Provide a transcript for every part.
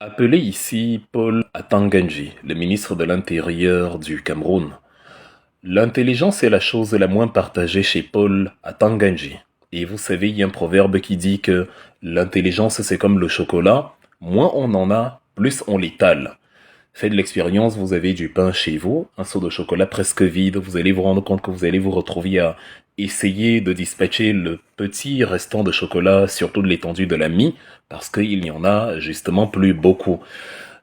Appelé ici Paul Atanganji, le ministre de l'Intérieur du Cameroun. L'intelligence est la chose la moins partagée chez Paul Atanganji. Et vous savez, il y a un proverbe qui dit que l'intelligence c'est comme le chocolat, moins on en a, plus on l'étale. Faites l'expérience, vous avez du pain chez vous, un seau de chocolat presque vide, vous allez vous rendre compte que vous allez vous retrouver à essayer de dispatcher le petit restant de chocolat, surtout de l'étendue de la mie, parce qu'il n'y en a justement plus beaucoup.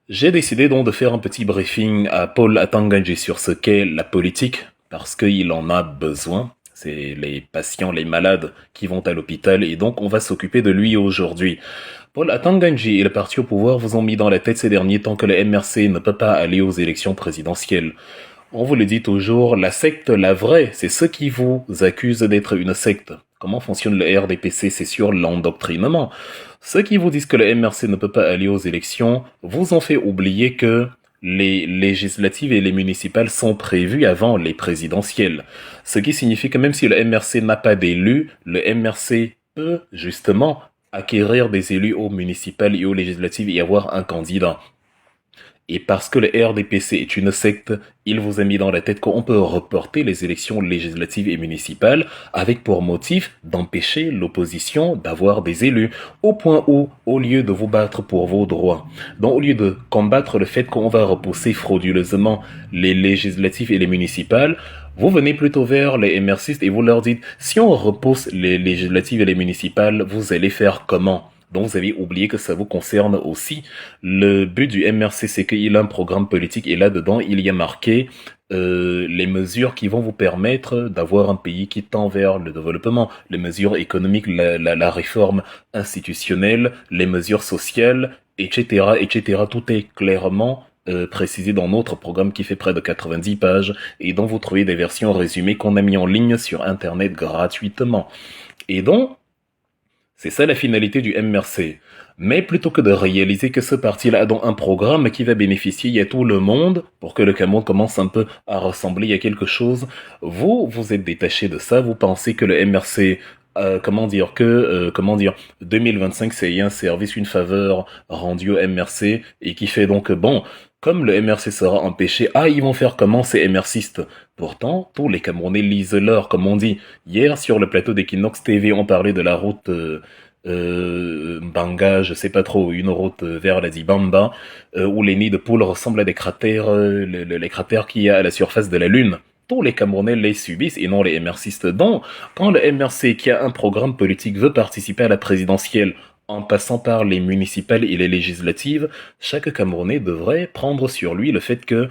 J'ai décidé donc de faire un petit briefing à Paul Atanganji sur ce qu'est la politique, parce qu'il en a besoin. C'est les patients, les malades qui vont à l'hôpital, et donc on va s'occuper de lui aujourd'hui. Paul Atanganji et le parti au pouvoir vous ont mis dans la tête ces derniers temps que le MRC ne peut pas aller aux élections présidentielles. On vous le dit toujours, la secte, la vraie, c'est ceux qui vous accusent d'être une secte. Comment fonctionne le RDPC? C'est sur l'endoctrinement. Ceux qui vous disent que le MRC ne peut pas aller aux élections vous ont fait oublier que les législatives et les municipales sont prévues avant les présidentielles. Ce qui signifie que même si le MRC n'a pas d'élus, le MRC peut justement acquérir des élus aux municipales et aux législatives et avoir un candidat. Et parce que le RDPC est une secte, il vous a mis dans la tête qu'on peut reporter les élections législatives et municipales avec pour motif d'empêcher l'opposition d'avoir des élus, au point où, au lieu de vous battre pour vos droits, donc au lieu de combattre le fait qu'on va repousser frauduleusement les législatives et les municipales, vous venez plutôt vers les MRCistes et vous leur dites, si on repousse les législatives et les municipales, vous allez faire comment? Donc vous avez oublié que ça vous concerne aussi. Le but du MRC, c'est qu'il a un programme politique et là-dedans, il y a marqué les mesures qui vont vous permettre d'avoir un pays qui tend vers le développement, les mesures économiques, la réforme institutionnelle, les mesures sociales, etc., etc. Tout est clairement précisé dans notre programme qui fait près de 90 pages et dont vous trouvez des versions résumées qu'on a mis en ligne sur Internet gratuitement. Et donc, c'est ça la finalité du MRC. Mais plutôt que de réaliser que ce parti-là a donc un programme qui va bénéficier à tout le monde pour que le Cameroun commence un peu à ressembler à quelque chose, vous, vous êtes détaché de ça, vous pensez que le MRC, comment dire, 2025 c'est un service, une faveur rendue au MRC et qui fait donc, bon, comme le MRC sera empêché, ah, ils vont faire comment ces MRCistes? Pourtant, tous les Camerounais lisent l'heure, comme on dit. Hier, sur le plateau d'Equinox TV, on parlait de la route Banga, je sais pas trop, une route vers la Dibamba, où les nids de poules ressemblent à des cratères, les cratères qu'il y a à la surface de la Lune. Tous les Camerounais les subissent et non les MRCistes. Donc, quand le MRC, qui a un programme politique, veut participer à la présidentielle en passant par les municipales et les législatives, chaque Camerounais devrait prendre sur lui le fait que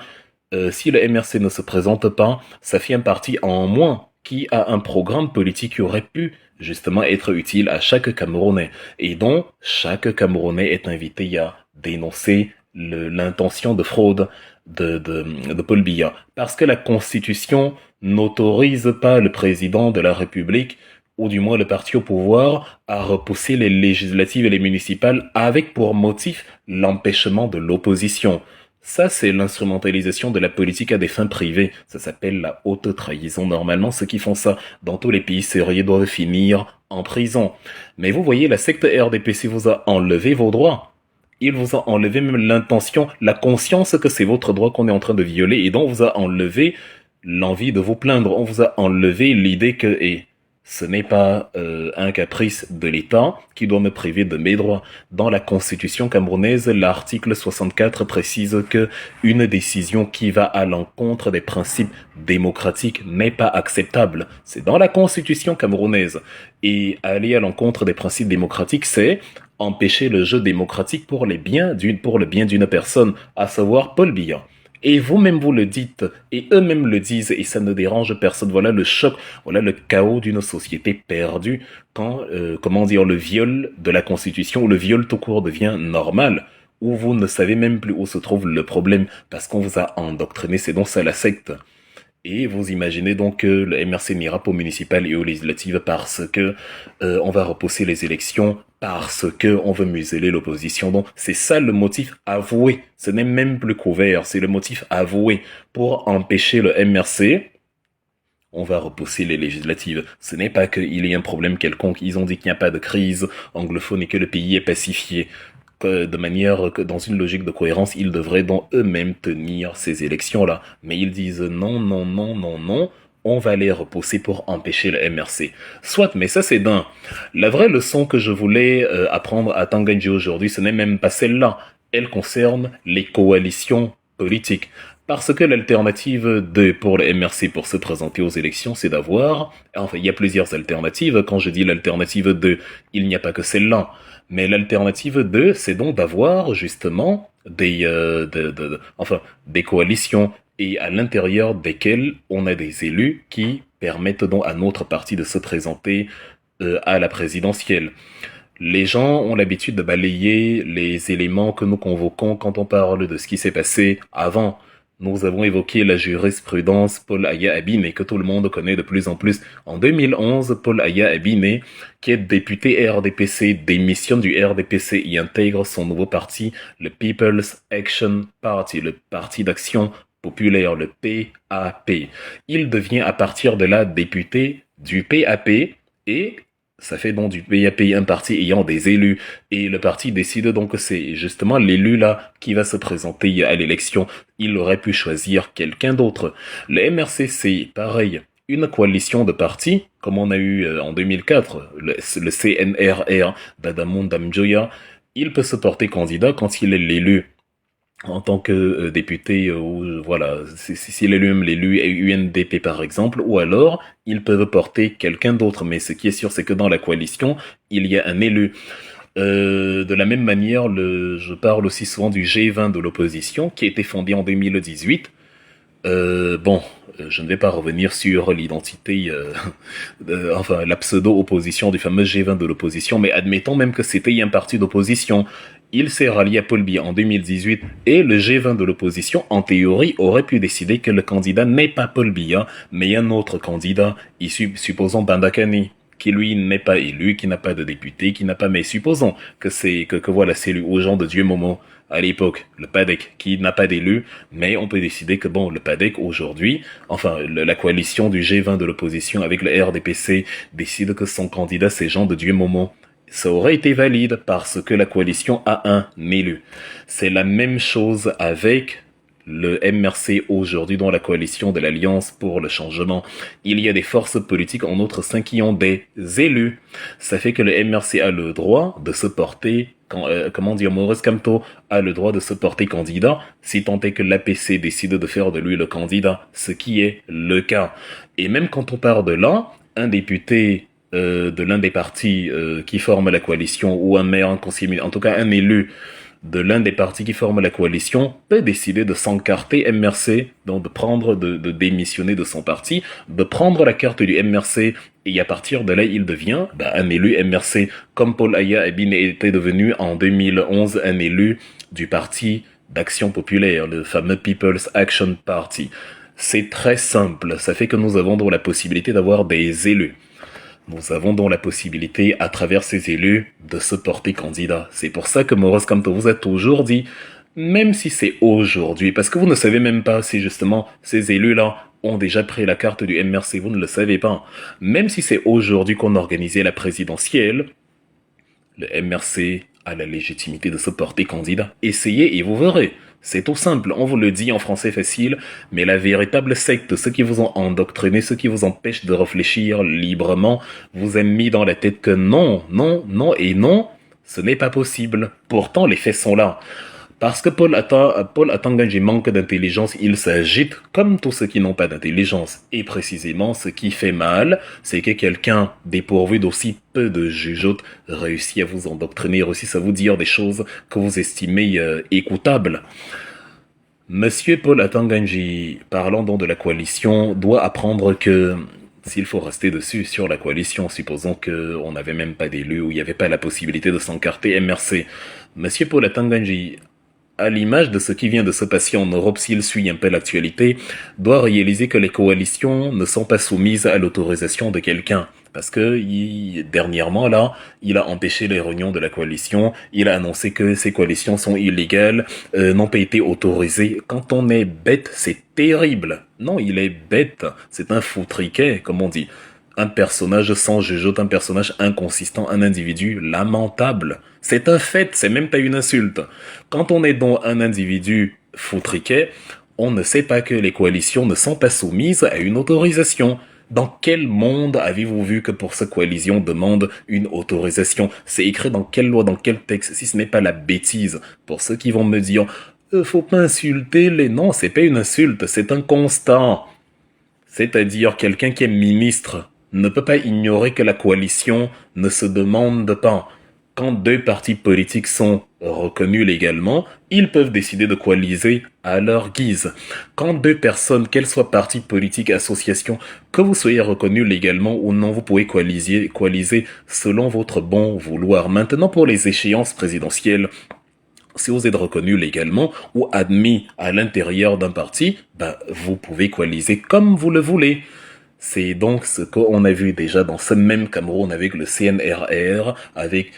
si le MRC ne se présente pas, ça fait un parti en moins qui a un programme politique qui aurait pu justement être utile à chaque Camerounais et dont chaque Camerounais est invité à dénoncer l'intention de fraude de Paul Biya. Parce que la Constitution n'autorise pas le président de la République ou du moins le parti au pouvoir, à repousser les législatives et les municipales avec pour motif l'empêchement de l'opposition. Ça, c'est l'instrumentalisation de la politique à des fins privées. Ça s'appelle la haute trahison. Normalement, ceux qui font ça dans tous les pays sérieux doivent finir en prison. Mais vous voyez, la secte RDPC vous a enlevé vos droits. Il vous a enlevé même l'intention, la conscience que c'est votre droit qu'on est en train de violer et dont on vous a enlevé l'envie de vous plaindre. On vous a enlevé l'idée que, ce n'est pas un caprice de l'État qui doit me priver de mes droits. Dans la Constitution camerounaise, l'article 64 précise que une décision qui va à l'encontre des principes démocratiques n'est pas acceptable. C'est dans la Constitution camerounaise. Et aller à l'encontre des principes démocratiques, c'est empêcher le jeu démocratique pour le bien d'une personne, à savoir Paul Biya. Et vous-même vous le dites, et eux-mêmes le disent, et ça ne dérange personne. Voilà le choc, voilà le chaos d'une société perdue quand, le viol de la Constitution, ou le viol tout court devient normal, où vous ne savez même plus où se trouve le problème, parce qu'on vous a endoctriné, c'est donc ça la secte. Et vous imaginez donc que le MRC n'ira pas aux municipales et aux législatives parce que on va repousser les élections, parce que on veut museler l'opposition. Donc c'est ça le motif avoué. Ce n'est même plus couvert, c'est le motif avoué pour empêcher le MRC. On va repousser les législatives. Ce n'est pas qu'il y ait un problème quelconque. Ils ont dit qu'il n'y a pas de crise anglophone et que le pays est pacifié. de manière que dans une logique de cohérence, ils devraient donc eux-mêmes tenir ces élections-là. Mais ils disent non, non, non, non, non, on va les repousser pour empêcher le MRC. Soit, mais ça c'est d'un. La vraie leçon que je voulais apprendre à Tanganji aujourd'hui, ce n'est même pas celle-là. Elle concerne les coalitions politiques. Parce que l'alternative pour le MRC pour se présenter aux élections, c'est d'avoir, enfin, il y a plusieurs alternatives. Quand je dis l'alternative 2, il n'y a pas que celle-là. Mais l'alternative 2, c'est donc d'avoir, justement, des coalitions et à l'intérieur desquelles on a des élus qui permettent donc à notre parti de se présenter à la présidentielle. Les gens ont l'habitude de balayer les éléments que nous convoquons quand on parle de ce qui s'est passé avant. Nous avons évoqué la jurisprudence Paul Aya Abiné, que tout le monde connaît de plus en plus. En 2011, Paul Aya Abiné, qui est député RDPC, démissionne du RDPC et intègre son nouveau parti, le People's Action Party, le Parti d'Action Populaire, le PAP. Il devient à partir de là député du PAP et ça fait donc du PAP un parti ayant des élus. Et le parti décide donc que c'est justement l'élu là qui va se présenter à l'élection. Il aurait pu choisir quelqu'un d'autre. Le MRC, c'est pareil. Une coalition de partis, comme on a eu en 2004, le CNRR d'Adamon Damjoya, il peut se porter candidat quand il est l'élu en tant que député, ou voilà, si l'élu est UNDP par exemple, ou alors ils peuvent porter quelqu'un d'autre. Mais ce qui est sûr, c'est que dans la coalition, il y a un élu. De la même manière, je parle aussi souvent du G20 de l'opposition, qui a été fondé en 2018. Je ne vais pas revenir sur l'identité, enfin la pseudo-opposition du fameux G20 de l'opposition, mais admettons même que c'était un parti d'opposition. Il s'est rallié à Paul Biya en 2018 et le G20 de l'opposition, en théorie, aurait pu décider que le candidat n'est pas Paul Biya, mais un autre candidat, issu, supposons Bandakani, qui lui n'est pas élu, qui n'a pas de député, qui n'a pas, mais supposons que voilà, c'est lui, aux gens de Dieu Momo, à l'époque, le PADEC, qui n'a pas d'élu, mais on peut décider que bon, le PADEC aujourd'hui, enfin, la coalition du G20 de l'opposition avec le RDPC décide que son candidat c'est Jean de Dieu Momo. Ça aurait été valide parce que la coalition a un élu. C'est la même chose avec le MRC aujourd'hui dans la coalition de l'Alliance pour le changement. Il y a des forces politiques en notre sein qui ont des élus. Ça fait que le MRC a le droit de se porter, Maurice Kamto a le droit de se porter candidat si tant est que l'APC décide de faire de lui le candidat, ce qui est le cas. Et même quand on part de là, un député de l'un des partis qui forment la coalition ou un maire, un conseiller, en tout cas un élu de l'un des partis qui forment la coalition peut décider de s'encarter MRC, donc de démissionner de son parti, de prendre la carte du MRC et à partir de là il devient un élu MRC comme Paul Aya Abiné était devenu en 2011 un élu du parti d'Action Populaire, le fameux People's Action Party. C'est très simple, ça fait que nous avons donc la possibilité d'avoir des élus. Nous avons donc la possibilité, à travers ces élus, de se porter candidat. C'est pour ça que Maurice Kamto vous a toujours dit, même si c'est aujourd'hui, parce que vous ne savez même pas si justement ces élus-là ont déjà pris la carte du MRC, vous ne le savez pas. Même si c'est aujourd'hui qu'on organisait la présidentielle, le MRC a la légitimité de se porter candidat. Essayez et vous verrez. C'est tout simple, on vous le dit en français facile, mais la véritable secte, ceux qui vous ont endoctriné, ceux qui vous empêchent de réfléchir librement, vous a mis dans la tête que non, non, non et non, ce n'est pas possible. Pourtant, les faits sont là. Parce que Paul Atanganji manque d'intelligence, il s'agite comme tous ceux qui n'ont pas d'intelligence. Et précisément, ce qui fait mal, c'est que quelqu'un dépourvu d'aussi peu de jugeote réussit à vous endoctriner, réussit à vous dire des choses que vous estimez écoutables. Monsieur Paul Atanganji, parlant donc de la coalition, doit apprendre que s'il faut rester dessus sur la coalition, supposons qu'on n'avait même pas d'élu ou il n'y avait pas la possibilité de s'encarter MRC. Monsieur Paul Atanganji, à l'image de ce qui vient de se passer en Europe, s'il suit un peu l'actualité, doit réaliser que les coalitions ne sont pas soumises à l'autorisation de quelqu'un. Parce que dernièrement, là, il a empêché les réunions de la coalition, il a annoncé que ces coalitions sont illégales, n'ont pas été autorisées. Quand on est bête, c'est terrible. Non, il est bête. C'est un foutriquet, comme on dit. Un personnage sans jugeote, un personnage inconsistant, un individu lamentable. C'est un fait, c'est même pas une insulte. Quand on est dans un individu foutriquet, on ne sait pas que les coalitions ne sont pas soumises à une autorisation. Dans quel monde avez-vous vu que pour cette coalition demande une autorisation? C'est écrit dans quelle loi, dans quel texte, si ce n'est pas la bêtise? Pour ceux qui vont me dire, faut pas insulter les... Non, c'est pas une insulte, c'est un constat. C'est-à-dire quelqu'un qui est ministre ne peut pas ignorer que la coalition ne se demande pas. Quand deux partis politiques sont reconnus légalement, ils peuvent décider de coaliser à leur guise. Quand deux personnes, qu'elles soient partis politiques, associations, que vous soyez reconnus légalement ou non, vous pouvez coaliser selon votre bon vouloir. Maintenant, pour les échéances présidentielles, si vous êtes reconnu légalement ou admis à l'intérieur d'un parti, vous pouvez coaliser comme vous le voulez. C'est donc ce qu'on a vu déjà dans ce même Cameroun avec le CNRR, avec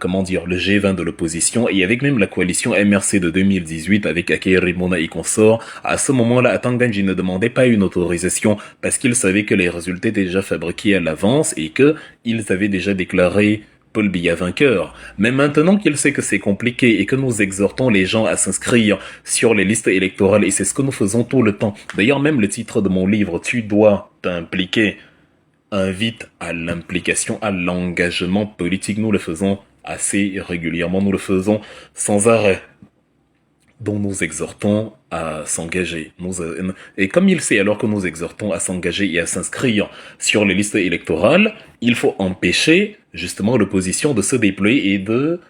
comment dire le G20 de l'opposition et avec même la coalition MRC de 2018 avec Akeri Mona et consorts. À ce moment-là, Atanganji ne demandait pas une autorisation parce qu'il savait que les résultats étaient déjà fabriqués à l'avance et que ils avaient déjà déclaré Paul Biya vainqueur. Mais maintenant qu'il sait que c'est compliqué et que nous exhortons les gens à s'inscrire sur les listes électorales, et c'est ce que nous faisons tout le temps. D'ailleurs, même le titre de mon livre, Tu dois t'impliquer, invite à l'implication, à l'engagement politique. Nous le faisons assez régulièrement, nous le faisons sans arrêt. Dont nous exhortons à s'engager. Et comme il sait alors que nous exhortons à s'engager et à s'inscrire sur les listes électorales, il faut empêcher justement l'opposition de se déployer et de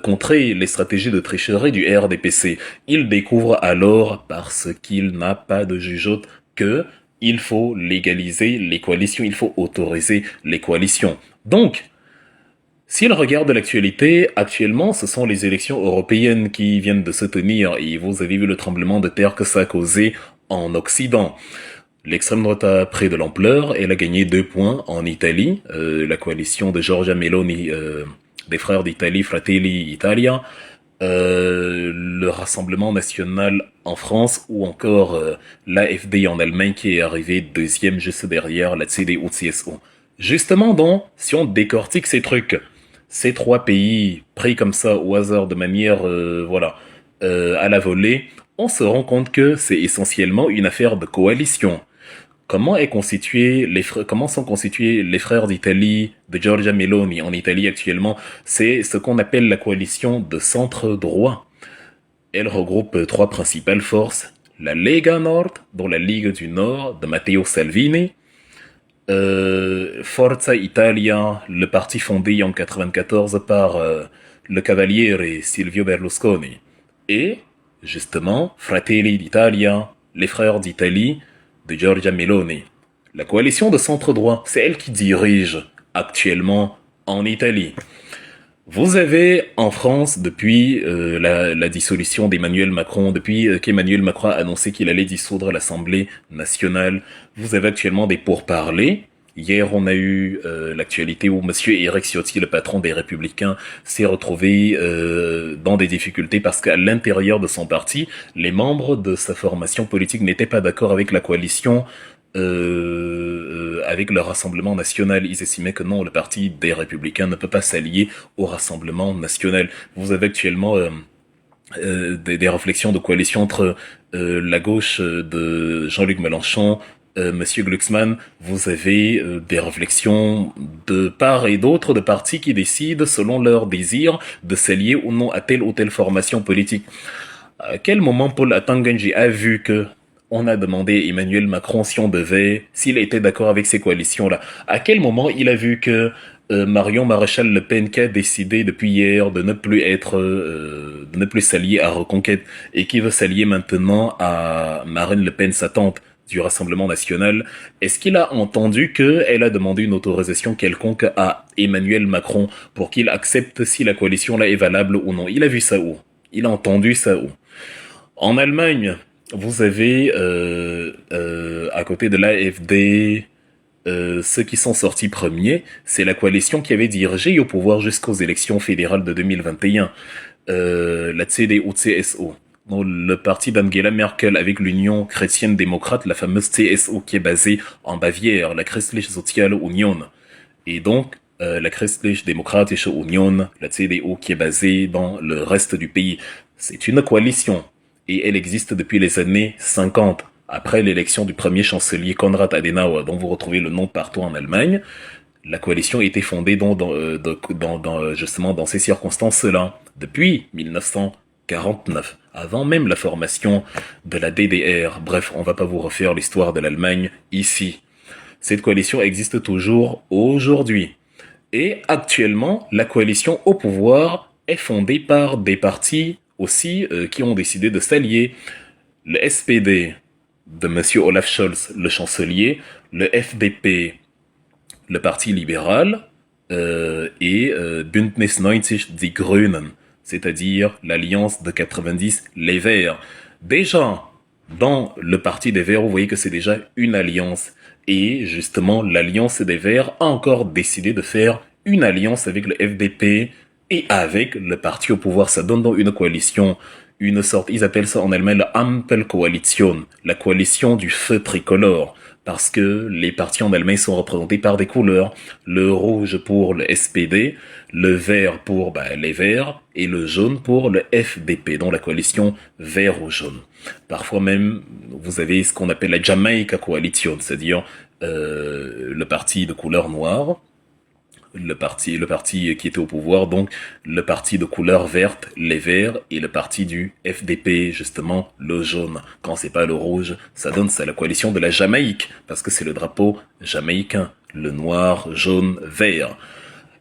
contrer les stratégies de tricherie du RDPC. Il découvre alors, parce qu'il n'a pas de jugeote, que il faut légaliser les coalitions, il faut autoriser les coalitions. Donc, s'il regarde l'actualité, actuellement, ce sont les élections européennes qui viennent de se tenir et vous avez vu le tremblement de terre que ça a causé en Occident. L'extrême droite a pris de l'ampleur, elle a gagné 2 points en Italie, la coalition de Giorgia Meloni, des frères d'Italie, Fratelli Italia, le Rassemblement National en France ou encore l'AfD en Allemagne qui est arrivé deuxième juste derrière la CDU-CSU. Justement donc, si on décortique ces trucs, ces 3 pays pris comme ça au hasard de manière à la volée, on se rend compte que c'est essentiellement une affaire de coalition. Comment sont constitués les frères d'Italie, de Giorgia Meloni en Italie actuellement? C'est ce qu'on appelle la coalition de centre droit. Elle regroupe 3 principales forces. La Lega Nord, dont la Ligue du Nord de Matteo Salvini, Forza Italia, le parti fondé en 94 par le Cavaliere Silvio Berlusconi, et justement Fratelli d'Italia, les frères d'Italie de Giorgia Meloni. La coalition de centre-droit, c'est elle qui dirige actuellement en Italie. Vous avez en France, depuis la dissolution d'Emmanuel Macron, depuis qu'Emmanuel Macron a annoncé qu'il allait dissoudre l'Assemblée nationale, vous avez actuellement des pourparlers. Hier, on a eu l'actualité où Monsieur Éric Ciotti, le patron des Républicains, s'est retrouvé dans des difficultés parce qu'à l'intérieur de son parti, les membres de sa formation politique n'étaient pas d'accord avec la coalition avec le Rassemblement national. Ils estimaient que non, le parti des Républicains ne peut pas s'allier au Rassemblement national. Vous avez actuellement des réflexions de coalition entre la gauche de Jean-Luc Mélenchon, Monsieur Glucksmann, vous avez des réflexions de part et d'autre de partis qui décident, selon leur désir, de s'allier ou non à telle ou telle formation politique. À quel moment Paul Atanganji a vu que on a demandé à Emmanuel Macron s'il était d'accord avec ces coalitions-là? À quel moment il a vu que Marion Maréchal Le Pen, qui a décidé depuis hier de ne plus s'allier à Reconquête et qui veut s'allier maintenant à Marine Le Pen, sa tante du Rassemblement national, est-ce qu'il a entendu qu'elle a demandé une autorisation quelconque à Emmanuel Macron pour qu'il accepte si la coalition-là est valable ou non? Il a vu ça où? Il a entendu ça où? En Allemagne, vous avez à côté de l'AfD, ceux qui sont sortis premiers, c'est la coalition qui avait dirigé au pouvoir jusqu'aux élections fédérales de 2021, la CDU-CSU. Le parti d'Angela Merkel avec l'Union chrétienne-démocrate, la fameuse CSU qui est basée en Bavière, la Christliche Soziale Union. Et donc, la Christliche Demokratische Union, la CDU, qui est basée dans le reste du pays. C'est une coalition et elle existe depuis les années 50. Après l'élection du premier chancelier Konrad Adenauer, dont vous retrouvez le nom partout en Allemagne, la coalition a été fondée justement dans ces circonstances-là, depuis 1949, avant même la formation de la DDR. Bref, on va pas vous refaire l'histoire de l'Allemagne ici. Cette coalition existe toujours aujourd'hui. Et actuellement, la coalition au pouvoir est fondée par des partis aussi qui ont décidé de s'allier. Le SPD de Monsieur Olaf Scholz, le chancelier, le FDP, le Parti libéral, et Bündnis 90 Die Grünen, c'est-à-dire l'Alliance de 90, les Verts. Déjà, dans le Parti des Verts, vous voyez que c'est déjà une alliance. Et justement, l'Alliance des Verts a encore décidé de faire une alliance avec le FDP et avec le parti au pouvoir. Ça donne donc une coalition, une sorte, ils appellent ça en Allemagne la Ampelkoalition, la coalition du feu tricolore, parce que les partis en Allemagne sont représentés par des couleurs, le rouge pour le SPD, le vert pour les Verts et le jaune pour le FDP, donc la coalition vert ou jaune. Parfois même, vous avez ce qu'on appelle la Jamaica Coalition, c'est-à-dire le parti de couleur noire, le parti qui était au pouvoir, donc le parti de couleur verte, les verts, et le parti du FDP, justement, le jaune. Quand c'est pas le rouge, ça donne ça la coalition de la Jamaïque, parce que c'est le drapeau jamaïcain, le noir, jaune, vert.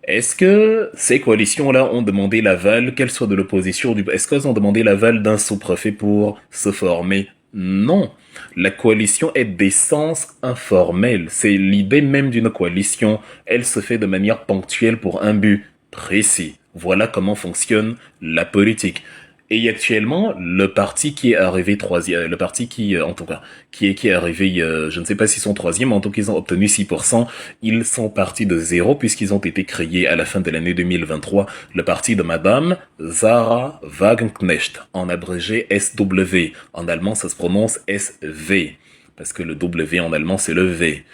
Est-ce que ces coalitions-là ont demandé l'aval, qu'elles soient de l'opposition, est-ce qu'elles ont demandé l'aval d'un sous-préfet pour se former? Non. La coalition est d'essence informelle. C'est l'idée même d'une coalition. Elle se fait de manière ponctuelle pour un but précis. Voilà comment fonctionne la politique. Et actuellement, le parti qui est arrivé troisième, le parti qui, en tout cas, qui est arrivé, je ne sais pas s'ils sont troisième, mais en tout cas, ils ont obtenu 6%. Ils sont partis de zéro puisqu'ils ont été créés à la fin de l'année 2023. Le parti de Madame Sarah Wagenknecht, en abrégé SW. En allemand, ça se prononce SV. Parce que le W en allemand, c'est le V.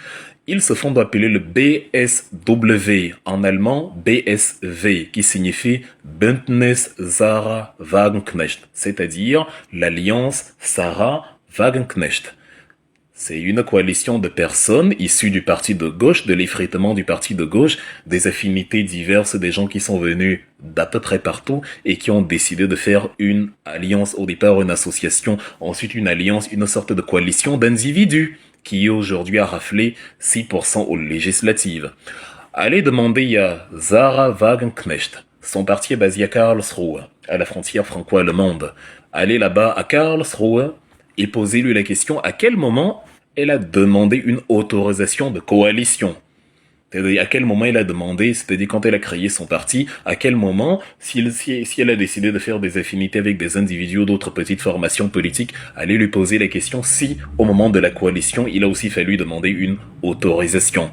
Ils se font appeler le BSW, en allemand BSW, qui signifie Bündnis Sarah Wagenknecht, c'est-à-dire l'Alliance Sarah Wagenknecht. C'est une coalition de personnes issues du parti de gauche, de l'effritement du parti de gauche, des affinités diverses, des gens qui sont venus d'à peu près partout et qui ont décidé de faire une alliance, au départ une association, ensuite une alliance, une sorte de coalition d'individus qui aujourd'hui a raflé 6% aux législatives. Allez demander à Sarah Wagenknecht. Son parti est basé à Karlsruhe, à la frontière franco-allemande. Allez là-bas à Karlsruhe et posez-lui la question à quel moment elle a demandé une autorisation de coalition. C'est-à-dire à quel moment elle a demandé, c'est-à-dire quand elle a créé son parti, à quel moment, si elle a décidé de faire des affinités avec des individus ou d'autres petites formations politiques, allez lui poser la question si, au moment de la coalition, il a aussi fallu demander une autorisation.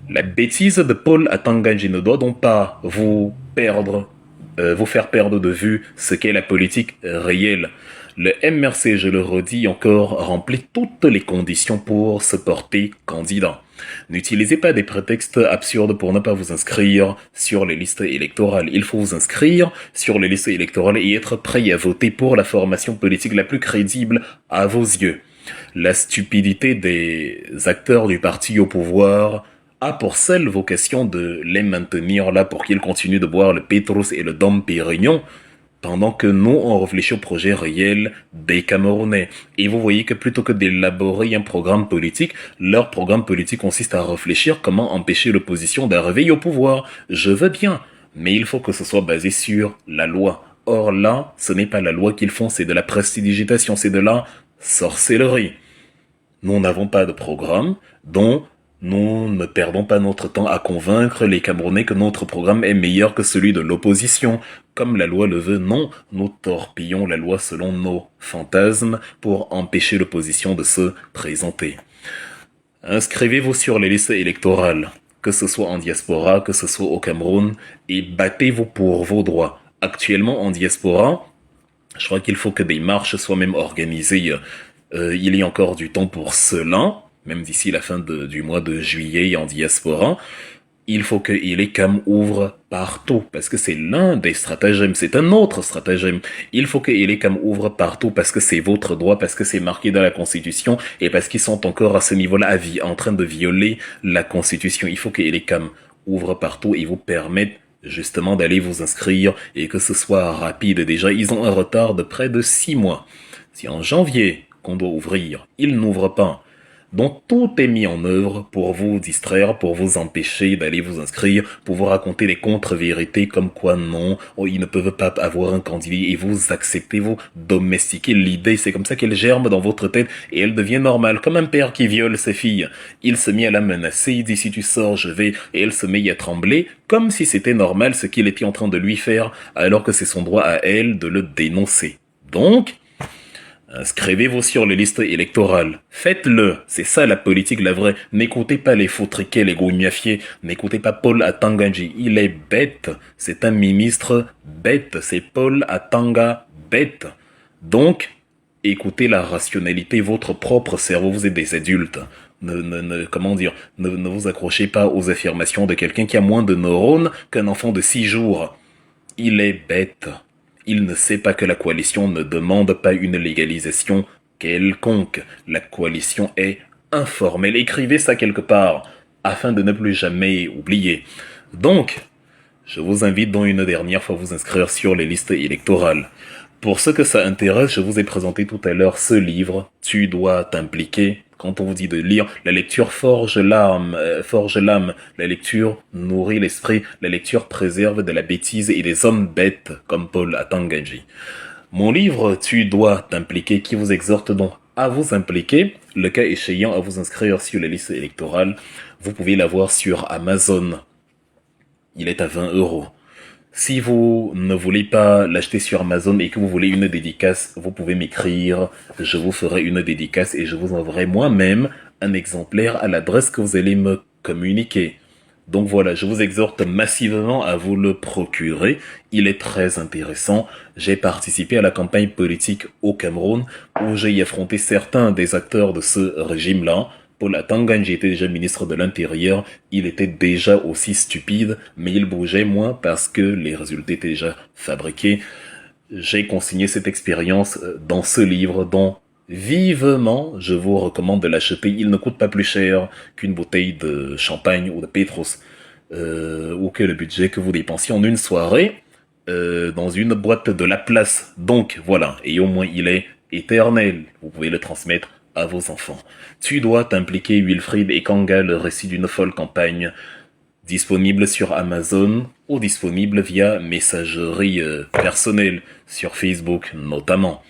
La bêtise de Paul Atangani ne doit donc pas vous faire perdre de vue ce qu'est la politique réelle. Le MRC, je le redis encore, remplit toutes les conditions pour se porter candidat. N'utilisez pas des prétextes absurdes pour ne pas vous inscrire sur les listes électorales. Il faut vous inscrire sur les listes électorales et être prêt à voter pour la formation politique la plus crédible à vos yeux. La stupidité des acteurs du parti au pouvoir a pour seule vocation de les maintenir là pour qu'ils continuent de boire le Petrus et le Dom Pérignon, pendant que nous, on réfléchit au projet réel des Camerounais. Et vous voyez que plutôt que d'élaborer un programme politique, leur programme politique consiste à réfléchir comment empêcher l'opposition d'arriver au pouvoir. Je veux bien, mais il faut que ce soit basé sur la loi. Or là, ce n'est pas la loi qu'ils font, c'est de la prestidigitation, c'est de la sorcellerie. Nous n'avons pas de programme, donc nous ne perdons pas notre temps à convaincre les Camerounais que notre programme est meilleur que celui de l'opposition. Comme la loi le veut, non, nous torpillons la loi selon nos fantasmes pour empêcher l'opposition de se présenter. Inscrivez-vous sur les listes électorales, que ce soit en diaspora, que ce soit au Cameroun, et battez-vous pour vos droits. Actuellement, en diaspora, je crois qu'il faut que des marches soient même organisées. Il y a encore du temps pour cela, même d'ici la fin du mois de juillet en diaspora. il faut que Elecam ouvre partout, parce que c'est l'un des stratagèmes, c'est un autre stratagème. Il faut que Elecam ouvre partout, parce que c'est votre droit, parce que c'est marqué dans la Constitution, et parce qu'ils sont encore à ce niveau-là en train de violer la Constitution. Il faut que Elecam ouvre partout et vous permette justement d'aller vous inscrire, et que ce soit rapide. Déjà, ils ont un retard de près de 6 mois. Si en janvier qu'on doit ouvrir, ils n'ouvrent pas, donc tout est mis en œuvre pour vous distraire, pour vous empêcher d'aller vous inscrire, pour vous raconter des contre-vérités comme quoi non, oh, ils ne peuvent pas avoir un candidat et vous acceptez, vous domestiquez l'idée. C'est comme ça qu'elle germe dans votre tête et elle devient normale, comme un père qui viole ses filles. Il se met à la menacer, il dit si tu sors je vais, et elle se met à trembler comme si c'était normal ce qu'il était en train de lui faire alors que c'est son droit à elle de le dénoncer. Donc, inscrivez-vous sur les listes électorales. Faites-le. C'est ça la politique, la vraie. N'écoutez pas les fautriquets, les gougnafiers. N'écoutez pas Paul Atanganji. Il est bête. C'est un ministre bête. C'est Paul Atanga bête. Donc, écoutez la rationalité, votre propre cerveau. Vous êtes des adultes. Comment dire, ne vous accrochez pas aux affirmations de quelqu'un qui a moins de neurones qu'un enfant de 6 jours. Il est bête. Il ne sait pas que la coalition ne demande pas une légalisation quelconque. La coalition est informelle. Écrivez ça quelque part, afin de ne plus jamais oublier. Donc, je vous invite donc une dernière fois à vous inscrire sur les listes électorales. Pour ceux que ça intéresse, je vous ai présenté tout à l'heure ce livre, Tu dois t'impliquer. Quand on vous dit de lire, la lecture forge l'âme, la lecture nourrit l'esprit, la lecture préserve de la bêtise et des hommes bêtes, comme Paul Atanganji. Mon livre, Tu dois t'impliquer, qui vous exhorte donc à vous impliquer, le cas échéant à vous inscrire sur les listes électorales. Vous pouvez l'avoir sur Amazon. Il est à 20 €. Si vous ne voulez pas l'acheter sur Amazon et que vous voulez une dédicace, vous pouvez m'écrire, je vous ferai une dédicace et je vous enverrai moi-même un exemplaire à l'adresse que vous allez me communiquer. Donc voilà, je vous exhorte massivement à vous le procurer. Il est très intéressant. J'ai participé à la campagne politique au Cameroun où j'ai affronté certains des acteurs de ce régime-là. Paul Atanganji était déjà ministre de l'Intérieur, il était déjà aussi stupide, mais il bougeait moins parce que les résultats étaient déjà fabriqués. J'ai consigné cette expérience dans ce livre dont vivement je vous recommande de l'acheter. Il ne coûte pas plus cher qu'une bouteille de champagne ou de Petros, ou que le budget que vous dépensiez en une soirée dans une boîte de la place. Donc voilà, et au moins il est éternel. Vous pouvez le transmettre à vos enfants. Tu dois t'impliquer, Wilfried et Kanga, le récit d'une folle campagne, disponible sur Amazon ou disponible via messagerie personnelle sur Facebook notamment.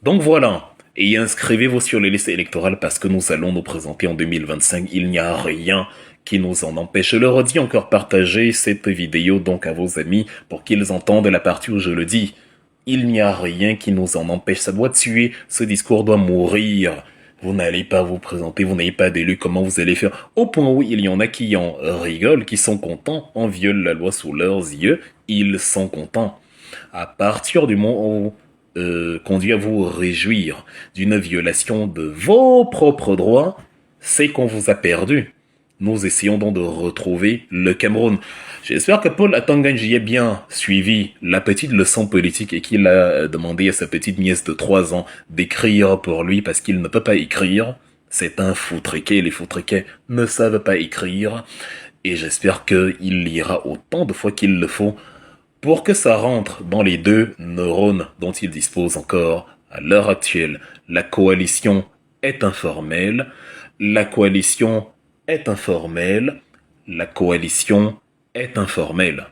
Donc voilà, et inscrivez-vous sur les listes électorales parce que nous allons nous présenter en 2025. Il n'y a rien qui nous en empêche. Je le redis encore, partagez cette vidéo donc à vos amis pour qu'ils entendent la partie où je le dis. Il n'y a rien qui nous en empêche. Ça doit tuer, ce discours doit mourir. Vous n'allez pas vous présenter, vous n'avez pas d'élu, comment vous allez faire? Au point où il y en a qui en rigolent, qui sont contents, on viole la loi sous leurs yeux, ils sont contents. À partir du moment où conduit à vous réjouir d'une violation de vos propres droits, c'est qu'on vous a perdu. Nous essayons donc de retrouver le Cameroun. J'espère que Paul Atanganji a bien suivi la petite leçon politique et qu'il a demandé à sa petite nièce de 3 ans d'écrire pour lui parce qu'il ne peut pas écrire. C'est un foutriquet, les foutriquets ne savent pas écrire. Et j'espère qu'il lira autant de fois qu'il le faut pour que ça rentre dans les 2 neurones dont il dispose encore à l'heure actuelle. La coalition est informelle. La coalition est informelle. La coalition est informelle.